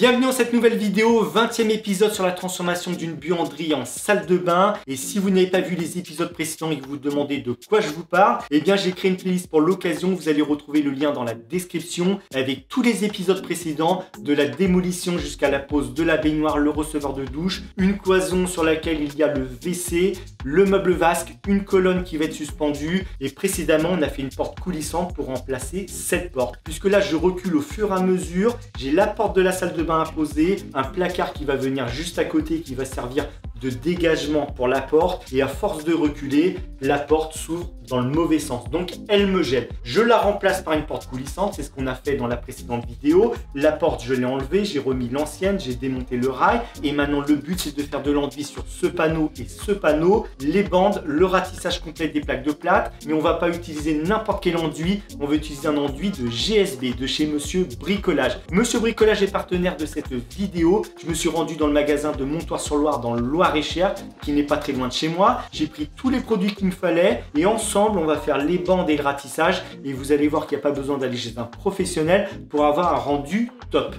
Bienvenue dans cette nouvelle vidéo, 20e épisode sur la transformation d'une buanderie en salle de bain. Et si vous n'avez pas vu les épisodes précédents et que vous vous demandez de quoi je vous parle, eh bien j'ai créé une playlist pour l'occasion. Vous allez retrouver le lien dans la description avec tous les épisodes précédents, de la démolition jusqu'à la pose de la baignoire, le receveur de douche, une cloison sur laquelle il y a le WC, le meuble vasque, une colonne qui va être suspendue. Et précédemment, on a fait une porte coulissante pour remplacer cette porte. Puisque là, je recule au fur et à mesure, j'ai la porte de la salle de bain à poser, un placard qui va venir juste à côté qui va servir de dégagement pour la porte, et à force de reculer, la porte s'ouvre dans le mauvais sens, donc elle me gêne. Je la remplace par une porte coulissante, c'est ce qu'on a fait dans la précédente vidéo. La porte, je l'ai enlevée, j'ai remis l'ancienne, j'ai démonté le rail, et maintenant le but c'est de faire de l'enduit sur ce panneau et ce panneau, les bandes, le ratissage complet des plaques de plâtre, mais on va pas utiliser n'importe quel enduit, on va utiliser un enduit de GSB, de chez Monsieur Bricolage. Monsieur Bricolage est partenaire de cette vidéo. Je me suis rendu dans le magasin de Montoir-sur-Loire dans le Loir-et-Cher, qui n'est pas très loin de chez moi. J'ai pris tous les produits qu'il me fallait et ensemble on va faire les bandes et le ratissage, et vous allez voir qu'il n'y a pas besoin d'aller chez un professionnel pour avoir un rendu top.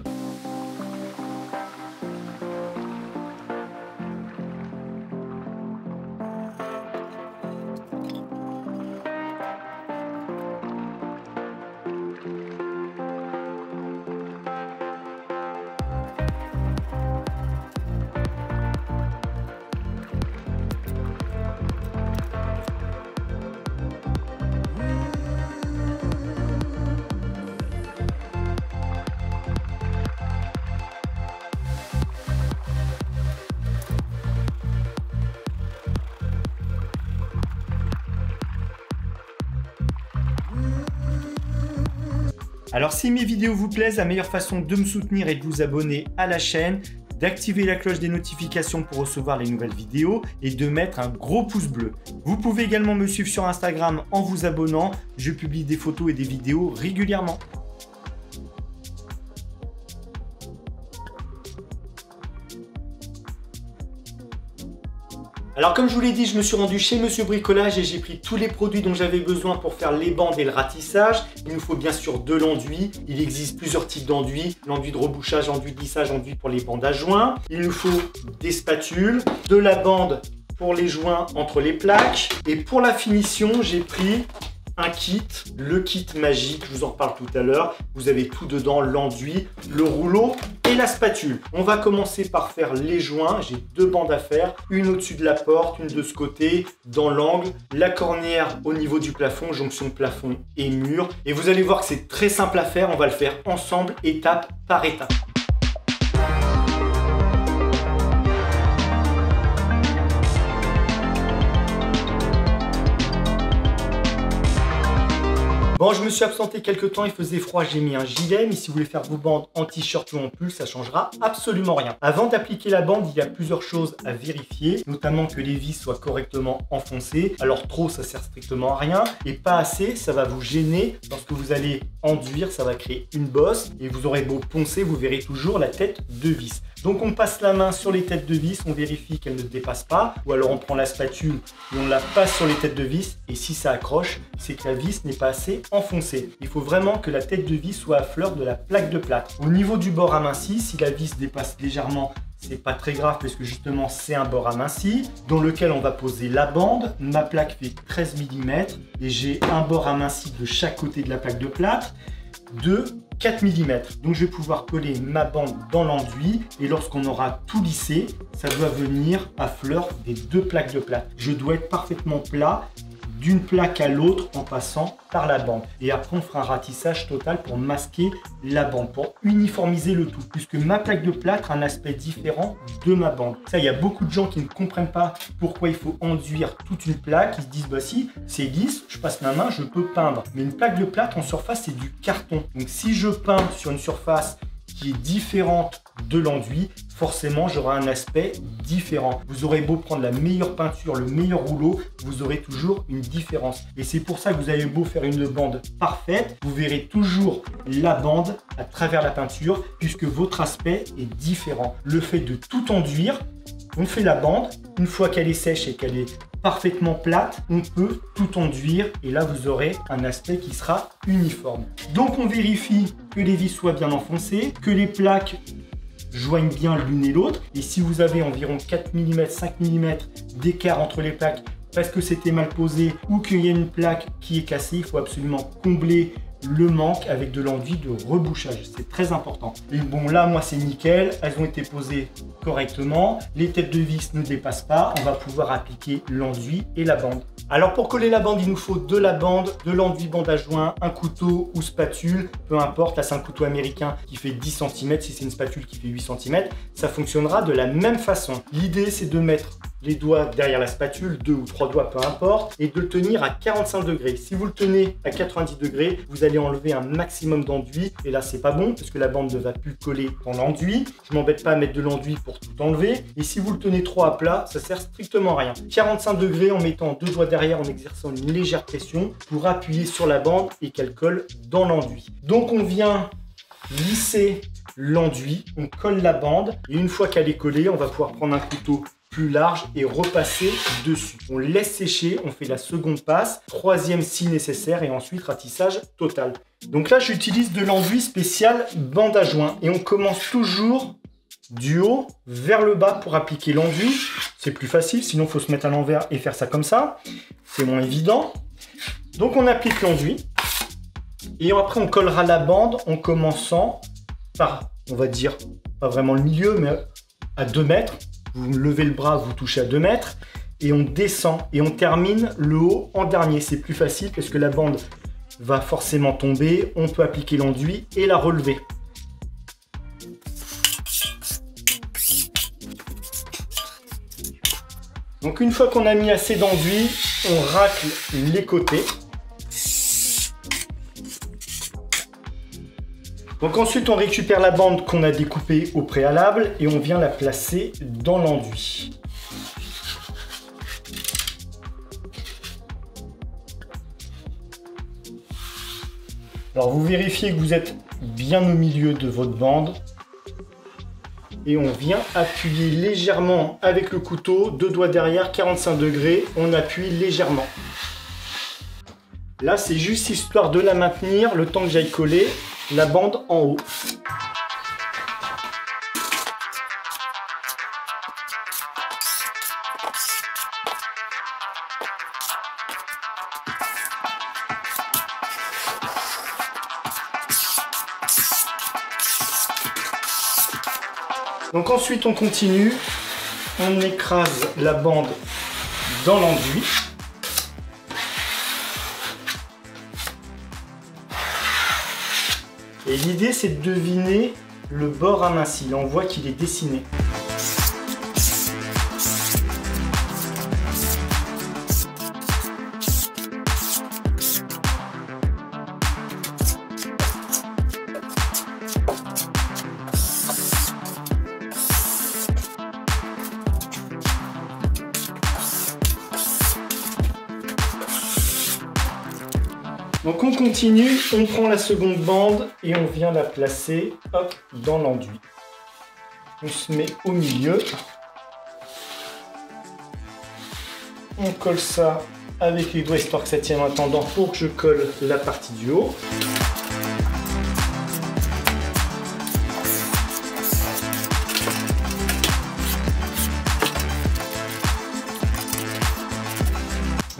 Alors si mes vidéos vous plaisent, la meilleure façon de me soutenir est de vous abonner à la chaîne, d'activer la cloche des notifications pour recevoir les nouvelles vidéos et de mettre un gros pouce bleu. Vous pouvez également me suivre sur Instagram en vous abonnant, je publie des photos et des vidéos régulièrement. Alors comme je vous l'ai dit, je me suis rendu chez Monsieur Bricolage et j'ai pris tous les produits dont j'avais besoin pour faire les bandes et le ratissage. Il nous faut bien sûr de l'enduit. Il existe plusieurs types d'enduit. L'enduit de rebouchage, enduit de lissage, enduit pour les bandes à joints. Il nous faut des spatules, de la bande pour les joints entre les plaques. Et pour la finition, j'ai pris un kit, le kit magique, je vous en reparle tout à l'heure. Vous avez tout dedans, l'enduit, le rouleau et la spatule. On va commencer par faire les joints. J'ai deux bandes à faire, une au-dessus de la porte, une de ce côté, dans l'angle, la cornière au niveau du plafond, jonction plafond et mur. Et vous allez voir que c'est très simple à faire, on va le faire ensemble, étape par étape. Bon, je me suis absenté quelques temps, il faisait froid, j'ai mis un gilet, mais si vous voulez faire vos bandes en t-shirt ou en pull, ça changera absolument rien. Avant d'appliquer la bande, il y a plusieurs choses à vérifier, notamment que les vis soient correctement enfoncées. Alors trop, ça sert strictement à rien, et pas assez, ça va vous gêner. Lorsque vous allez enduire, ça va créer une bosse, et vous aurez beau poncer, vous verrez toujours la tête de vis. Donc on passe la main sur les têtes de vis, on vérifie qu'elles ne dépassent pas, ou alors on prend la spatule et on la passe sur les têtes de vis, et si ça accroche, c'est que la vis n'est pas assez enfoncée. Il faut vraiment que la tête de vis soit à fleur de la plaque de plâtre. Au niveau du bord aminci, si la vis dépasse légèrement, c'est pas très grave parce que justement c'est un bord aminci dans lequel on va poser la bande. Ma plaque fait 13 mm et j'ai un bord aminci de chaque côté de la plaque de plâtre de 4 mm. Donc je vais pouvoir coller ma bande dans l'enduit et lorsqu'on aura tout lissé, ça doit venir à fleur des deux plaques de plâtre. Je dois être parfaitement plat d'une plaque à l'autre en passant par la bande. Et après, on fera un ratissage total pour masquer la bande, pour uniformiser le tout, puisque ma plaque de plâtre a un aspect différent de ma bande. Ça, il y a beaucoup de gens qui ne comprennent pas pourquoi il faut enduire toute une plaque. Ils se disent, bah si, c'est lisse, je passe ma main, je peux peindre. Mais une plaque de plâtre en surface, c'est du carton. Donc si je peins sur une surface qui est différente de l'enduit, forcément j'aurai un aspect différent. Vous aurez beau prendre la meilleure peinture, le meilleur rouleau, vous aurez toujours une différence. Et c'est pour ça que vous avez beau faire une bande parfaite, vous verrez toujours la bande à travers la peinture puisque votre aspect est différent. Le fait de tout enduire, on fait la bande, une fois qu'elle est sèche et qu'elle est parfaitement plate, on peut tout enduire et là vous aurez un aspect qui sera uniforme. Donc on vérifie que les vis soient bien enfoncées, que les plaques joignent bien l'une et l'autre. Et si vous avez environ 4 mm, 5 mm d'écart entre les plaques parce que c'était mal posé ou qu'il y a une plaque qui est cassée, il faut absolument combler le manque avec de l'enduit de rebouchage. C'est très important. Et bon, là, moi, c'est nickel. Elles ont été posées correctement. Les têtes de vis ne dépassent pas. On va pouvoir appliquer l'enduit et la bande. Alors, pour coller la bande, il nous faut de la bande, de l'enduit bande à joint, un couteau ou spatule, peu importe. Là, c'est un couteau américain qui fait 10 cm. Si c'est une spatule qui fait 8 cm, ça fonctionnera de la même façon. L'idée, c'est de mettre les doigts derrière la spatule, 2 ou 3 doigts, peu importe, et de le tenir à 45 degrés. Si vous le tenez à 90 degrés, vous allez enlever un maximum d'enduit, et là c'est pas bon, parce que la bande ne va plus coller dans l'enduit. Je m'embête pas à mettre de l'enduit pour tout enlever, et si vous le tenez trop à plat, ça sert strictement à rien. 45 degrés en mettant 2 doigts derrière, en exerçant une légère pression, pour appuyer sur la bande et qu'elle colle dans l'enduit. Donc on vient lisser l'enduit, on colle la bande, et une fois qu'elle est collée, on va pouvoir prendre un couteau plus large et repasser dessus. On laisse sécher, on fait la seconde passe, troisième si nécessaire et ensuite ratissage total. Donc là, j'utilise de l'enduit spécial bande à joint et on commence toujours du haut vers le bas pour appliquer l'enduit. C'est plus facile, sinon il faut se mettre à l'envers et faire ça comme ça. C'est moins évident. Donc on applique l'enduit et après on collera la bande en commençant par, on va dire, pas vraiment le milieu, mais à 2 mètres. Vous levez le bras, vous touchez à 2 mètres et on descend et on termine le haut en dernier. C'est plus facile parce que la bande va forcément tomber. On peut appliquer l'enduit et la relever. Donc une fois qu'on a mis assez d'enduit, on racle les côtés. Donc ensuite, on récupère la bande qu'on a découpée au préalable et on vient la placer dans l'enduit. Alors vous vérifiez que vous êtes bien au milieu de votre bande et on vient appuyer légèrement avec le couteau, 2 doigts derrière, 45 degrés, on appuie légèrement. Là, c'est juste histoire de la maintenir le temps que j'aille coller la bande en haut. Donc ensuite on continue, on écrase la bande dans l'enduit. Et l'idée, c'est de deviner le bord aminci. Là, on voit qu'il est dessiné. Donc on continue, on prend la seconde bande et on vient la placer hop, dans l'enduit. On se met au milieu. On colle ça avec les doigts histoire que ça tienne en attendant pour que je colle la partie du haut.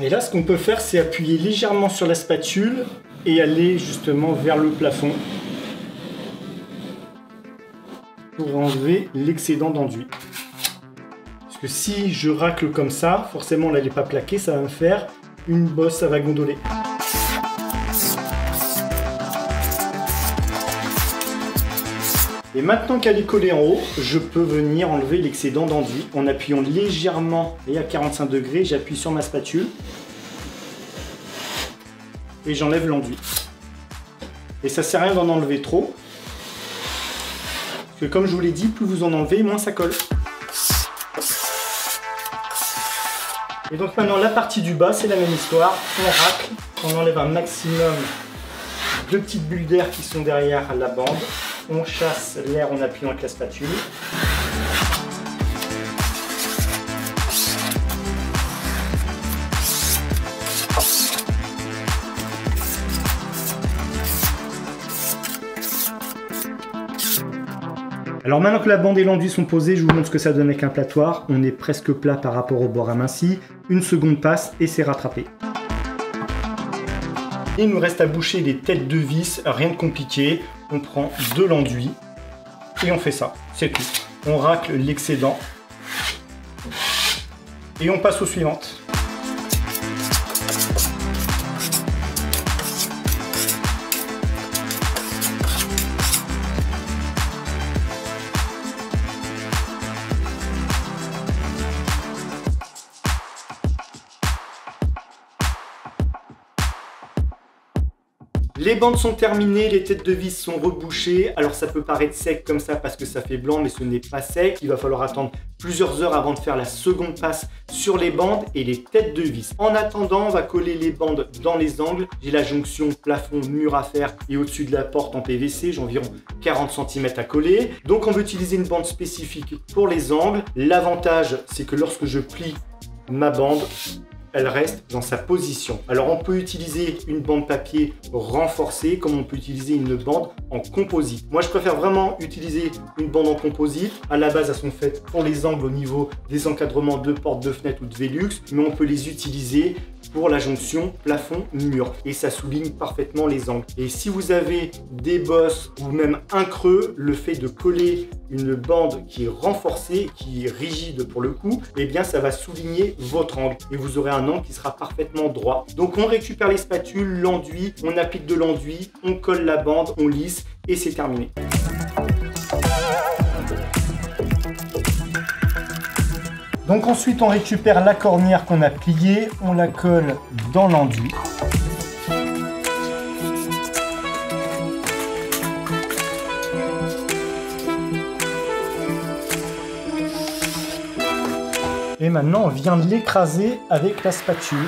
Et là, ce qu'on peut faire, c'est appuyer légèrement sur la spatule et aller justement vers le plafond pour enlever l'excédent d'enduit. Parce que si je racle comme ça, forcément, là, elle n'est pas plaquée, ça va me faire une bosse, ça va gondoler. Et maintenant qu'elle est collée en haut, je peux venir enlever l'excédent d'enduit en appuyant légèrement et à 45 degrés, j'appuie sur ma spatule et j'enlève l'enduit. Et ça sert à rien d'en enlever trop, parce que comme je vous l'ai dit, plus vous en enlevez, moins ça colle. Et donc maintenant la partie du bas, c'est la même histoire, on racle, on enlève un maximum de petites bulles d'air qui sont derrière la bande. On chasse l'air en appuyant avec la spatule. Alors maintenant que la bande et l'enduit sont posés, je vous montre ce que ça donne avec un platoir. On est presque plat par rapport au bord aminci. Une seconde passe et c'est rattrapé. Il nous reste à boucher les têtes de vis, rien de compliqué. On prend de l'enduit et on fait ça, c'est tout. On racle l'excédent et on passe aux suivantes. Les bandes sont terminées, les têtes de vis sont rebouchées. Alors ça peut paraître sec comme ça parce que ça fait blanc, mais ce n'est pas sec. Il va falloir attendre plusieurs heures avant de faire la seconde passe sur les bandes et les têtes de vis. En attendant, on va coller les bandes dans les angles. J'ai la jonction plafond-mur à faire et au-dessus de la porte en PVC, j'ai environ 40 cm à coller. Donc on va utiliser une bande spécifique pour les angles. L'avantage, c'est que lorsque je plie ma bande, elle reste dans sa position. Alors on peut utiliser une bande papier renforcée comme on peut utiliser une bande en composite. Moi je préfère vraiment utiliser une bande en composite. À la base elles sont faites pour les angles au niveau des encadrements de portes, de fenêtres ou de Velux, mais on peut les utiliser pour la jonction plafond-mur et ça souligne parfaitement les angles. Et si vous avez des bosses ou même un creux, le fait de coller une bande qui est renforcée, qui est rigide pour le coup, eh bien ça va souligner votre angle et vous aurez un angle qui sera parfaitement droit. Donc on récupère les spatules, l'enduit, on applique de l'enduit, on colle la bande, on lisse et c'est terminé. Donc ensuite on récupère la cornière qu'on a pliée, on la colle dans l'enduit. Et maintenant on vient de l'écraser avec la spatule.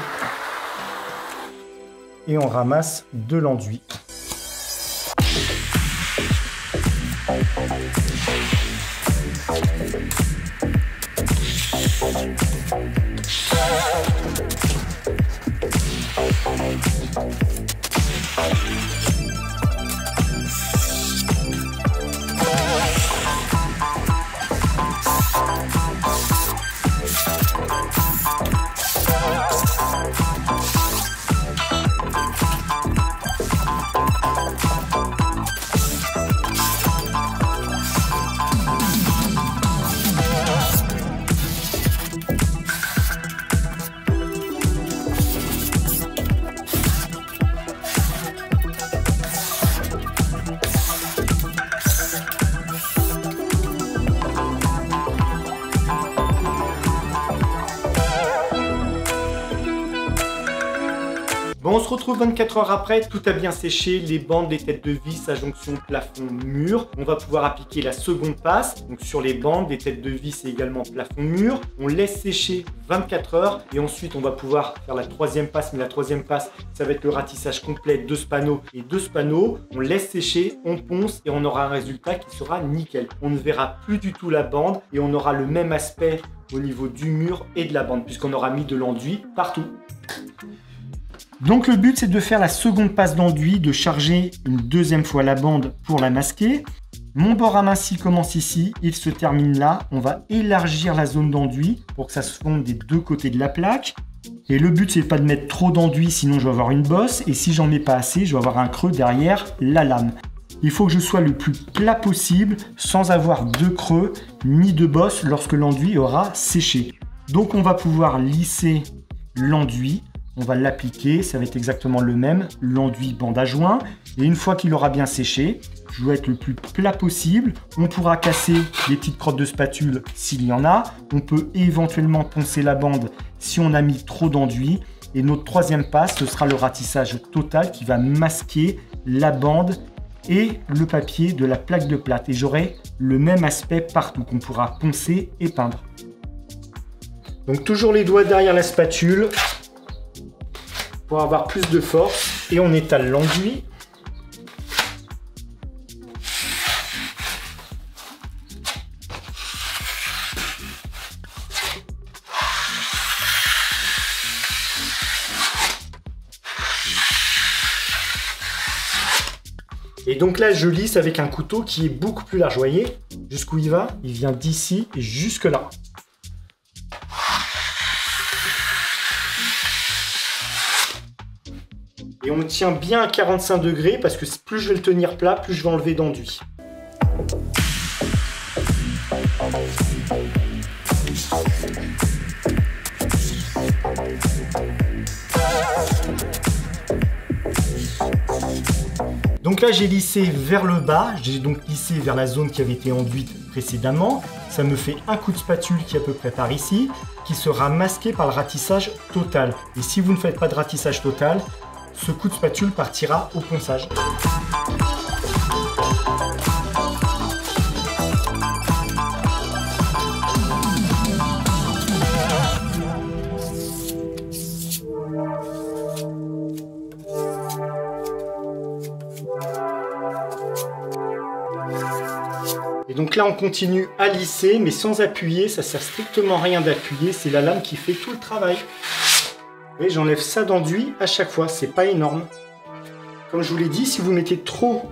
Et on ramasse de l'enduit. Bon, on se retrouve 24 heures après, tout a bien séché, les bandes, les têtes de vis à jonction plafond-mur. On va pouvoir appliquer la seconde passe, donc sur les bandes, les têtes de vis et également plafond-mur. On laisse sécher 24 heures et ensuite on va pouvoir faire la troisième passe, mais la troisième passe, ça va être le ratissage complet de ce panneau et de ce panneau. On laisse sécher, on ponce et on aura un résultat qui sera nickel. On ne verra plus du tout la bande et on aura le même aspect au niveau du mur et de la bande puisqu'on aura mis de l'enduit partout. Donc le but c'est de faire la seconde passe d'enduit, de charger une deuxième fois la bande pour la masquer. Mon bord aminci commence ici, il se termine là. On va élargir la zone d'enduit pour que ça se fonde des deux côtés de la plaque. Et le but c'est pas de mettre trop d'enduit sinon je vais avoir une bosse et si j'en mets pas assez je vais avoir un creux derrière la lame. Il faut que je sois le plus plat possible sans avoir de creux ni de bosse lorsque l'enduit aura séché. Donc on va pouvoir lisser l'enduit. On va l'appliquer, ça va être exactement le même, l'enduit bande à joint. Et une fois qu'il aura bien séché, je dois être le plus plat possible. On pourra casser des petites crottes de spatule s'il y en a. On peut éventuellement poncer la bande si on a mis trop d'enduit. Et notre troisième passe, ce sera le ratissage total qui va masquer la bande et le papier de la plaque de plâtre. Et j'aurai le même aspect partout qu'on pourra poncer et peindre. Donc toujours les doigts derrière la spatule pour avoir plus de force et on étale l'enduit. Et donc là je lisse avec un couteau qui est beaucoup plus large, vous voyez, Jusqu'où il va? Il vient d'ici et jusque là. Et on tient bien à 45 degrés parce que plus je vais le tenir plat, plus je vais enlever d'enduit. Donc là j'ai lissé vers le bas, j'ai donc lissé vers la zone qui avait été enduite précédemment. Ça me fait un coup de spatule qui est à peu près par ici, qui sera masqué par le ratissage total. Et si vous ne faites pas de ratissage total, ce coup de spatule partira au ponçage. Et donc là on continue à lisser mais sans appuyer, ça sert strictement à rien d'appuyer, c'est la lame qui fait tout le travail. Et j'enlève ça d'enduit à chaque fois, c'est pas énorme. Comme je vous l'ai dit, si vous mettez trop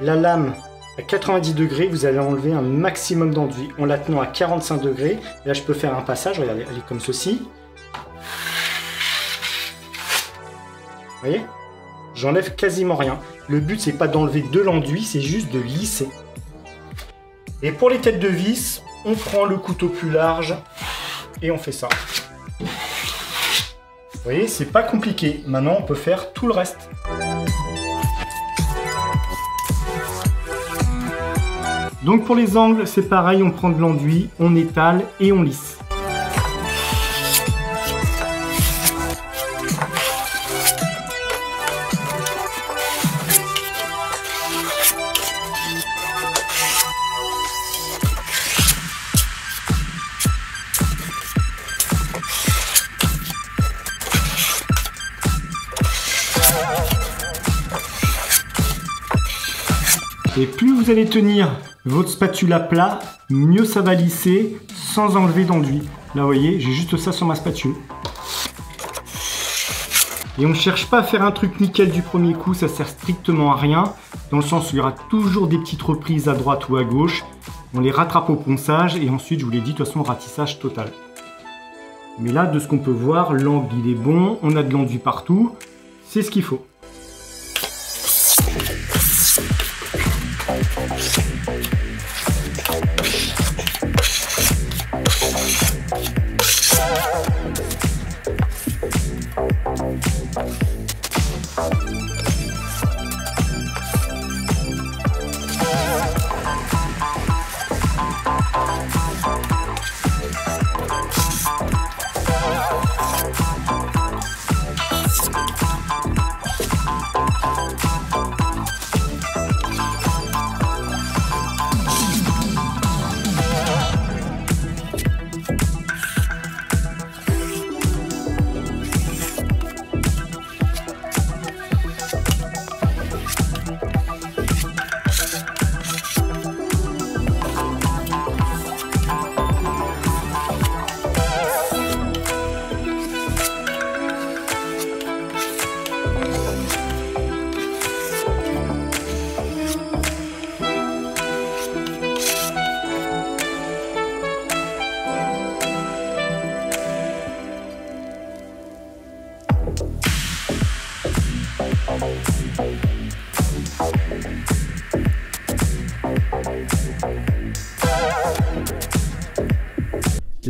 la lame à 90 degrés, vous allez enlever un maximum d'enduit. En la tenant à 45 degrés, là je peux faire un passage, regardez, elle est comme ceci. Vous voyez? J'enlève quasiment rien. Le but c'est pas d'enlever de l'enduit, c'est juste de lisser. Et pour les têtes de vis, on prend le couteau plus large et on fait ça. Vous voyez, c'est pas compliqué. Maintenant, on peut faire tout le reste. Donc pour les angles, c'est pareil, on prend de l'enduit, on étale et on lisse. Et plus vous allez tenir votre spatule à plat, mieux ça va lisser sans enlever d'enduit. Là, vous voyez, j'ai juste ça sur ma spatule. Et on ne cherche pas à faire un truc nickel du premier coup, ça sert strictement à rien. Dans le sens où il y aura toujours des petites reprises à droite ou à gauche. On les rattrape au ponçage et ensuite, je vous l'ai dit, de toute façon, ratissage total. Mais là, de ce qu'on peut voir, l'angle il est bon, on a de l'enduit partout. C'est ce qu'il faut.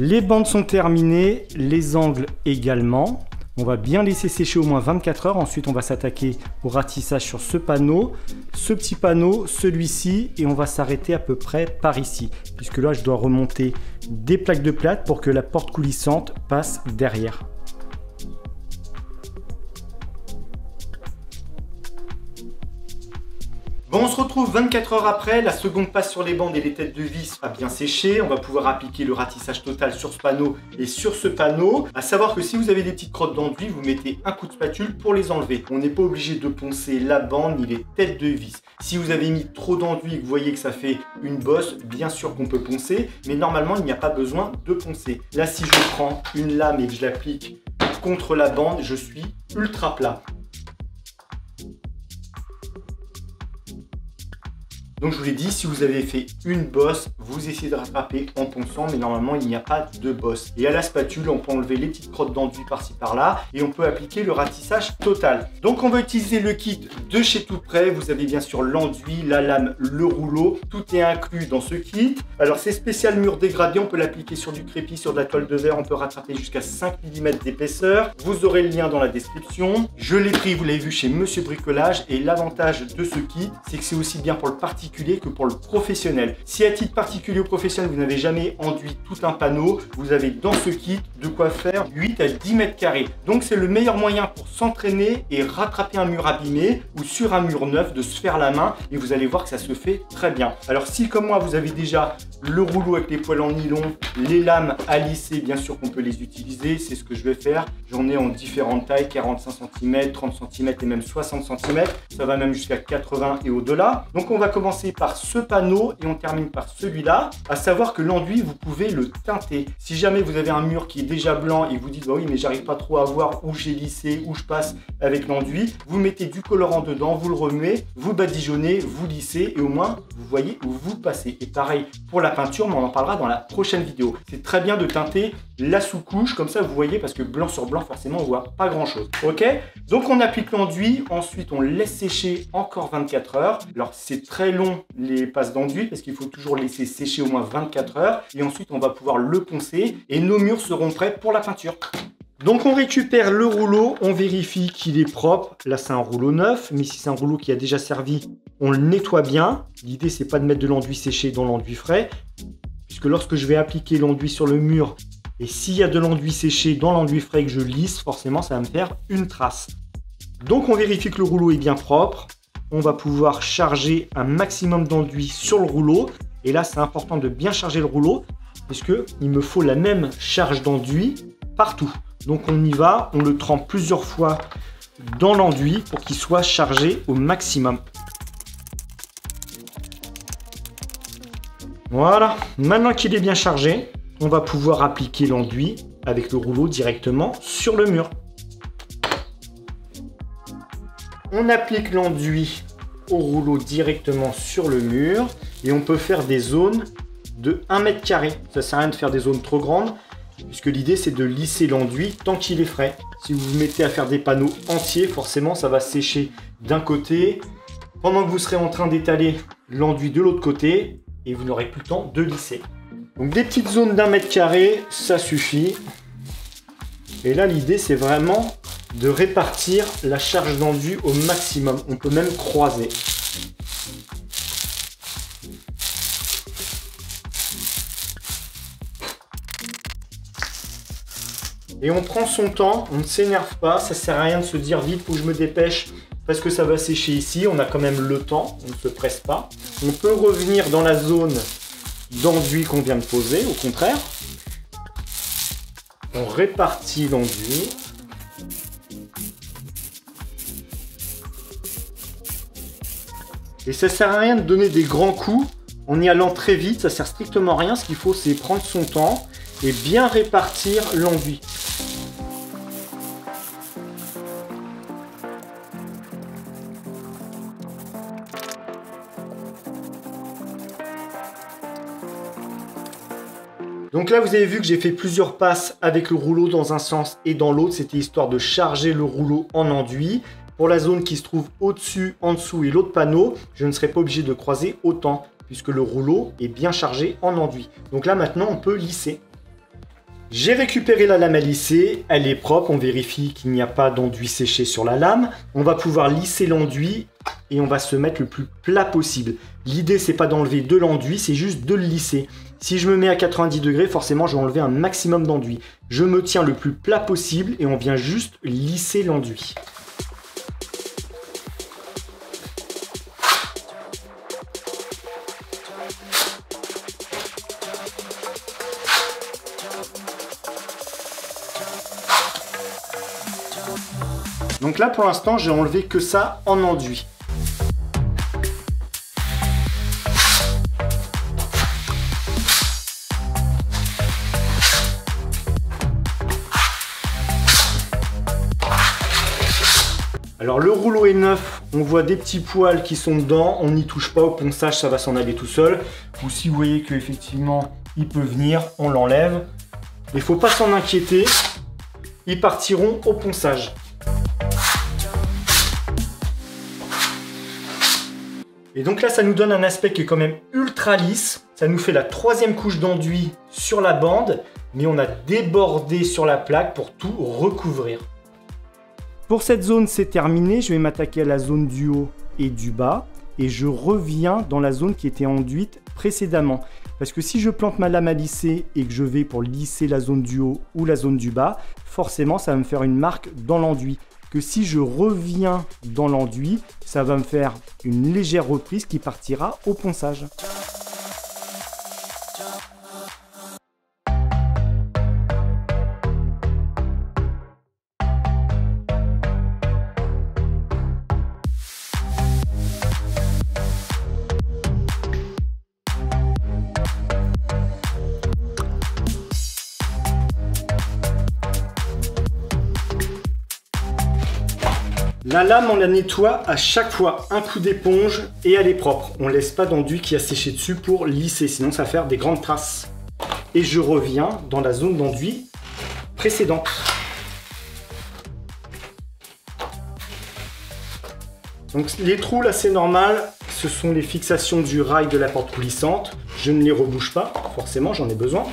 Les bandes sont terminées, les angles également. On va bien laisser sécher au moins 24 heures. Ensuite, on va s'attaquer au ratissage sur ce panneau, ce petit panneau, celui-ci, et on va s'arrêter à peu près par ici. Puisque là, je dois remonter des plaques de plâtre pour que la porte coulissante passe derrière. Bon, on se retrouve 24 heures après, la seconde passe sur les bandes et les têtes de vis a bien séché. On va pouvoir appliquer le ratissage total sur ce panneau et sur ce panneau. À savoir que si vous avez des petites crottes d'enduit, vous mettez un coup de spatule pour les enlever. On n'est pas obligé de poncer la bande ni les têtes de vis. Si vous avez mis trop d'enduit et que vous voyez que ça fait une bosse, bien sûr qu'on peut poncer, mais normalement il n'y a pas besoin de poncer. Là, si je prends une lame et que je l'applique contre la bande, je suis ultra plat. Donc je vous l'ai dit, si vous avez fait une bosse, vous essayez de rattraper en ponçant, mais normalement il n'y a pas de bosse. Et à la spatule, on peut enlever les petites crottes d'enduit par-ci par-là et on peut appliquer le ratissage total. Donc on va utiliser le kit de chez Tout Prêt. Vous avez bien sûr l'enduit, la lame, le rouleau, tout est inclus dans ce kit. Alors c'est spécial mur dégradé, on peut l'appliquer sur du crépi, sur de la toile de verre, on peut rattraper jusqu'à 5 mm d'épaisseur. Vous aurez le lien dans la description. Je l'ai pris, vous l'avez vu, chez Monsieur Bricolage, et l'avantage de ce kit, c'est que c'est aussi bien pour le particulier que pour le professionnel. Si à titre particulier ou professionnel, vous n'avez jamais enduit tout un panneau, vous avez dans ce kit de quoi faire 8 à 10 mètres carrés. Donc c'est le meilleur moyen pour s'entraîner et rattraper un mur abîmé ou sur un mur neuf, de se faire la main, et vous allez voir que ça se fait très bien. Alors si comme moi vous avez déjà le rouleau avec les poils en nylon, les lames à lisser, bien sûr qu'on peut les utiliser, c'est ce que je vais faire. J'en ai en différentes tailles, 45 cm, 30 cm et même 60 cm. Ça va même jusqu'à 80 et au-delà. Donc on va commencer par ce panneau et on termine par celui-là. À savoir que l'enduit, vous pouvez le teinter. Si jamais vous avez un mur qui est déjà blanc et vous dites bah oui mais j'arrive pas trop à voir où j'ai lissé, où je passe avec l'enduit, vous mettez du colorant dedans, vous le remuez, vous badigeonnez, vous lissez et au moins vous voyez où vous passez. Et pareil pour la peinture, mais on en parlera dans la prochaine vidéo. C'est très bien de teinter la sous-couche, comme ça vous voyez, parce que blanc sur blanc forcément on voit pas grand chose. Ok, donc on applique l'enduit, ensuite on laisse sécher encore 24 heures. Alors c'est très long les passes d'enduit parce qu'il faut toujours laisser sécher au moins 24 heures et ensuite on va pouvoir le poncer et nos murs seront prêts pour la peinture. Donc on récupère le rouleau, on vérifie qu'il est propre. Là c'est un rouleau neuf, mais si c'est un rouleau qui a déjà servi, on le nettoie bien. L'idée c'est pas de mettre de l'enduit séché dans l'enduit frais, puisque lorsque je vais appliquer l'enduit sur le mur, et s'il y a de l'enduit séché dans l'enduit frais que je lisse, forcément ça va me faire une trace. Donc on vérifie que le rouleau est bien propre. On va pouvoir charger un maximum d'enduit sur le rouleau. Et là c'est important de bien charger le rouleau, puisqu'il me faut la même charge d'enduit partout. Donc on y va, on le trempe plusieurs fois dans l'enduit pour qu'il soit chargé au maximum. Voilà, maintenant qu'il est bien chargé, on va pouvoir appliquer l'enduit avec le rouleau directement sur le mur. On applique l'enduit au rouleau directement sur le mur et on peut faire des zones de 1 mètre carré. Ça sert à rien de faire des zones trop grandes, puisque l'idée c'est de lisser l'enduit tant qu'il est frais. Si vous vous mettez à faire des panneaux entiers, forcément ça va sécher d'un côté pendant que vous serez en train d'étaler l'enduit de l'autre côté et vous n'aurez plus le temps de lisser. Donc des petites zones d'1 mètre carré, ça suffit. Et là l'idée c'est vraiment de répartir la charge d'enduit au maximum. On peut même croiser. Et on prend son temps, on ne s'énerve pas, ça sert à rien de se dire vite faut que je me dépêche parce que ça va sécher ici, on a quand même le temps, on ne se presse pas. On peut revenir dans la zone d'enduit qu'on vient de poser, au contraire. On répartit l'enduit. Et ça sert à rien de donner des grands coups en y allant très vite, ça sert strictement à rien. Ce qu'il faut c'est prendre son temps et bien répartir l'enduit. Donc là, vous avez vu que j'ai fait plusieurs passes avec le rouleau dans un sens et dans l'autre. C'était histoire de charger le rouleau en enduit. Pour la zone qui se trouve au-dessus, en dessous et l'autre panneau, je ne serai pas obligé de croiser autant puisque le rouleau est bien chargé en enduit. Donc là, maintenant, on peut lisser. J'ai récupéré la lame à lisser. Elle est propre. On vérifie qu'il n'y a pas d'enduit séché sur la lame. On va pouvoir lisser l'enduit et on va se mettre le plus plat possible. L'idée, c'est pas d'enlever de l'enduit, c'est juste de le lisser. Si je me mets à 90 degrés, forcément, je vais enlever un maximum d'enduit. Je me tiens le plus plat possible et on vient juste lisser l'enduit. Donc là, pour l'instant, j'ai enlevé que ça en enduit. Alors le rouleau est neuf, on voit des petits poils qui sont dedans, on n'y touche pas, au ponçage ça va s'en aller tout seul. Ou si vous voyez qu'effectivement il peut venir, on l'enlève. Il ne faut pas s'en inquiéter, ils partiront au ponçage. Et donc là ça nous donne un aspect qui est quand même ultra lisse. Ça nous fait la troisième couche d'enduit sur la bande, mais on a débordé sur la plaque pour tout recouvrir. Pour cette zone, c'est terminé. Je vais m'attaquer à la zone du haut et du bas. Et je reviens dans la zone qui était enduite précédemment. Parce que si je plante ma lame à lisser et que je vais pour lisser la zone du haut ou la zone du bas, forcément, ça va me faire une marque dans l'enduit. Que si je reviens dans l'enduit, ça va me faire une légère reprise qui partira au ponçage. La lame, on la nettoie à chaque fois, un coup d'éponge et elle est propre. On ne laisse pas d'enduit qui a séché dessus pour lisser, sinon ça va faire des grandes traces. Et je reviens dans la zone d'enduit précédente. Donc les trous là c'est normal, ce sont les fixations du rail de la porte coulissante. Je ne les rebouche pas, forcément j'en ai besoin.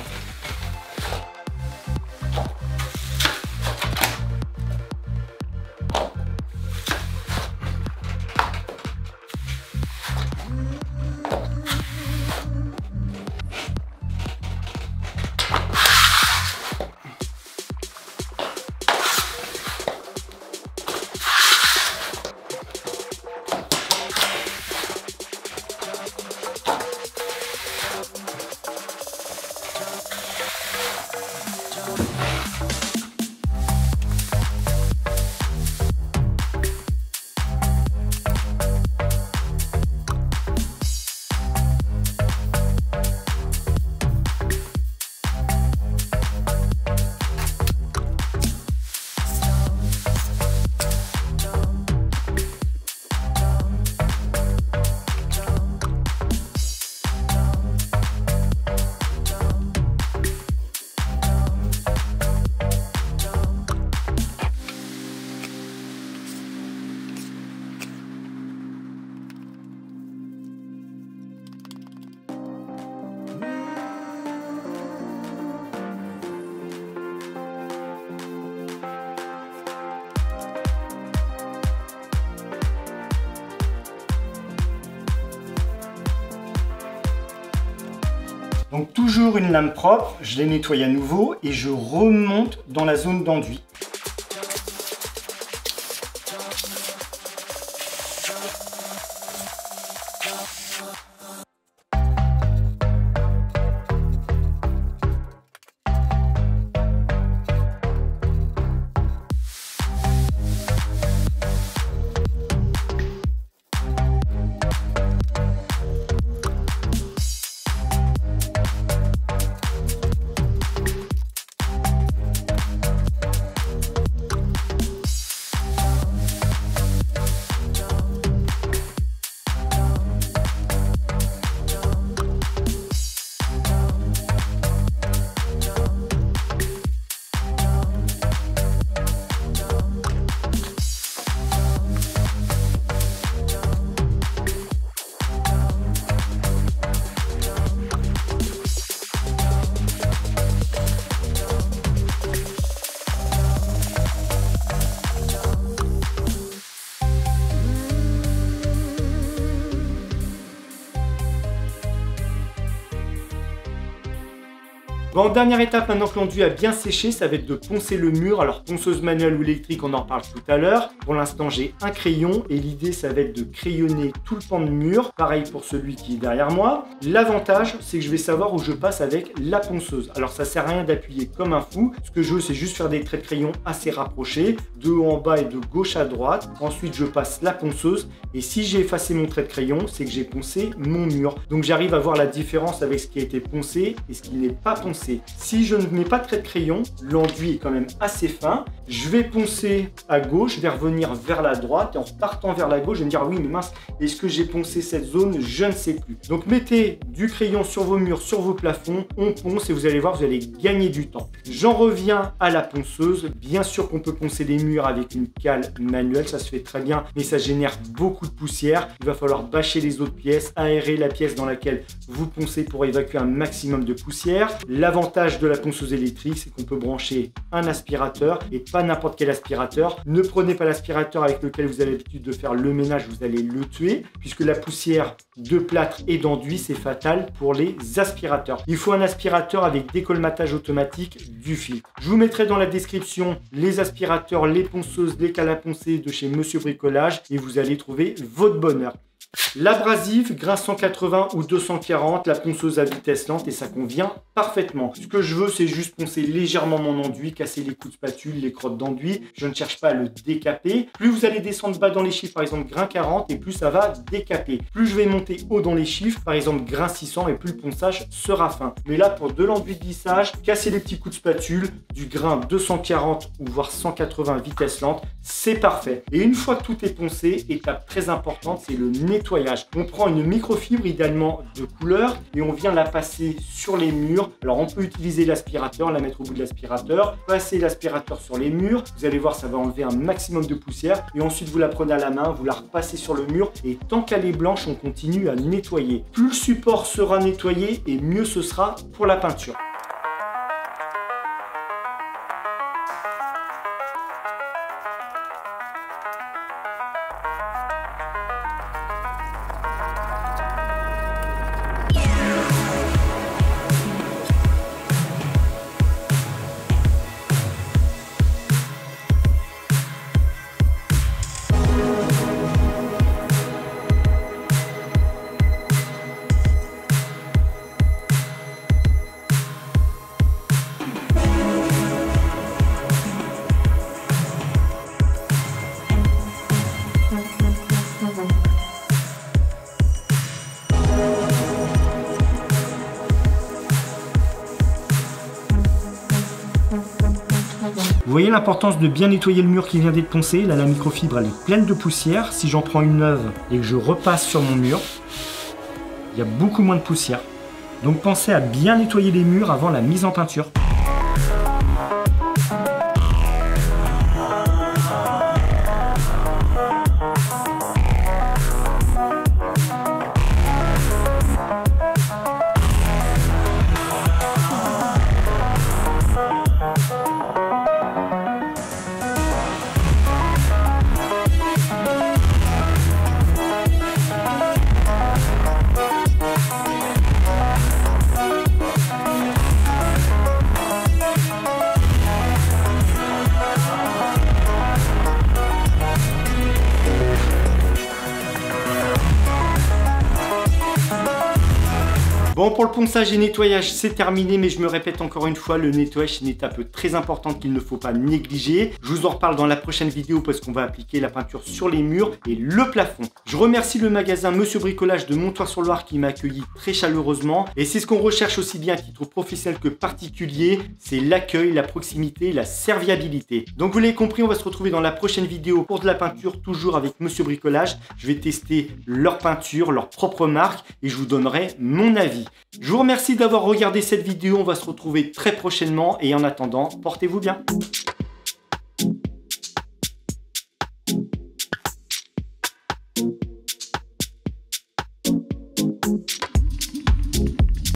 Donc toujours une lame propre, je les nettoie à nouveau et je remonte dans la zone d'enduit. Bon, dernière étape, maintenant que l'enduit a bien séché, ça va être de poncer le mur. Alors, ponceuse manuelle ou électrique, on en reparle tout à l'heure. Pour l'instant, j'ai un crayon et l'idée, ça va être de crayonner tout le pan de mur. Pareil pour celui qui est derrière moi. L'avantage, c'est que je vais savoir où je passe avec la ponceuse. Alors, ça sert à rien d'appuyer comme un fou. Ce que je veux, c'est juste faire des traits de crayon assez rapprochés, de haut en bas et de gauche à droite. Ensuite, je passe la ponceuse. Et si j'ai effacé mon trait de crayon, c'est que j'ai poncé mon mur. Donc, j'arrive à voir la différence avec ce qui a été poncé et ce qui n'est pas poncé. poncer. Si je ne mets pas de trait de crayon, l'enduit est quand même assez fin. Je vais poncer à gauche, je vais revenir vers la droite et en repartant vers la gauche, je vais me dire oui mais mince, est-ce que j'ai poncé cette zone? Je ne sais plus. Donc mettez du crayon sur vos murs, sur vos plafonds, on ponce et vous allez voir, vous allez gagner du temps. J'en reviens à la ponceuse. Bien sûr qu'on peut poncer des murs avec une cale manuelle, ça se fait très bien, mais ça génère beaucoup de poussière. Il va falloir bâcher les autres pièces, aérer la pièce dans laquelle vous poncez pour évacuer un maximum de poussière. L'avantage de la ponceuse électrique, c'est qu'on peut brancher un aspirateur et pas n'importe quel aspirateur. Ne prenez pas l'aspirateur avec lequel vous avez l'habitude de faire le ménage, vous allez le tuer, puisque la poussière de plâtre et d'enduit, c'est fatal pour les aspirateurs. Il faut un aspirateur avec décolmatage automatique du filtre. Je vous mettrai dans la description les aspirateurs, les ponceuses, les cales à poncer de chez Monsieur Bricolage et vous allez trouver votre bonheur. L'abrasif, grain 180 ou 240, la ponceuse à vitesse lente et ça convient parfaitement. Ce que je veux, c'est juste poncer légèrement mon enduit, casser les coups de spatule, les crottes d'enduit. Je ne cherche pas à le décaper. Plus vous allez descendre bas dans les chiffres, par exemple grain 40, et plus ça va décaper. Plus je vais monter haut dans les chiffres, par exemple grain 600, et plus le ponçage sera fin. Mais là, pour de l'enduit de lissage, casser les petits coups de spatule, du grain 240 ou voire 180 vitesse lente, c'est parfait. Et une fois que tout est poncé, étape très importante, c'est le nettoyage. On prend une microfibre idéalement de couleur et on vient la passer sur les murs. Alors on peut utiliser l'aspirateur, la mettre au bout de l'aspirateur, passer l'aspirateur sur les murs. Vous allez voir, ça va enlever un maximum de poussière et ensuite vous la prenez à la main, vous la repassez sur le mur et tant qu'elle est blanche, on continue à nettoyer. Plus le support sera nettoyé et mieux ce sera pour la peinture. Vous voyez l'importance de bien nettoyer le mur qui vient d'être poncé. Là, la microfibre, elle est pleine de poussière. Si j'en prends une neuve et que je repasse sur mon mur, il y a beaucoup moins de poussière. Donc pensez à bien nettoyer les murs avant la mise en peinture. Bon, pour le ponçage et nettoyage, c'est terminé, mais je me répète encore une fois, le nettoyage, c'est une étape très importante qu'il ne faut pas négliger. Je vous en reparle dans la prochaine vidéo parce qu'on va appliquer la peinture sur les murs et le plafond. Je remercie le magasin Monsieur Bricolage de Montoir-sur-Loire qui m'a accueilli très chaleureusement. Et c'est ce qu'on recherche aussi bien à titre professionnel que particulier, c'est l'accueil, la proximité, la serviabilité. Donc vous l'avez compris, on va se retrouver dans la prochaine vidéo pour de la peinture, toujours avec Monsieur Bricolage. Je vais tester leur peinture, leur propre marque et je vous donnerai mon avis. Je vous remercie d'avoir regardé cette vidéo, on va se retrouver très prochainement et en attendant, portez-vous bien.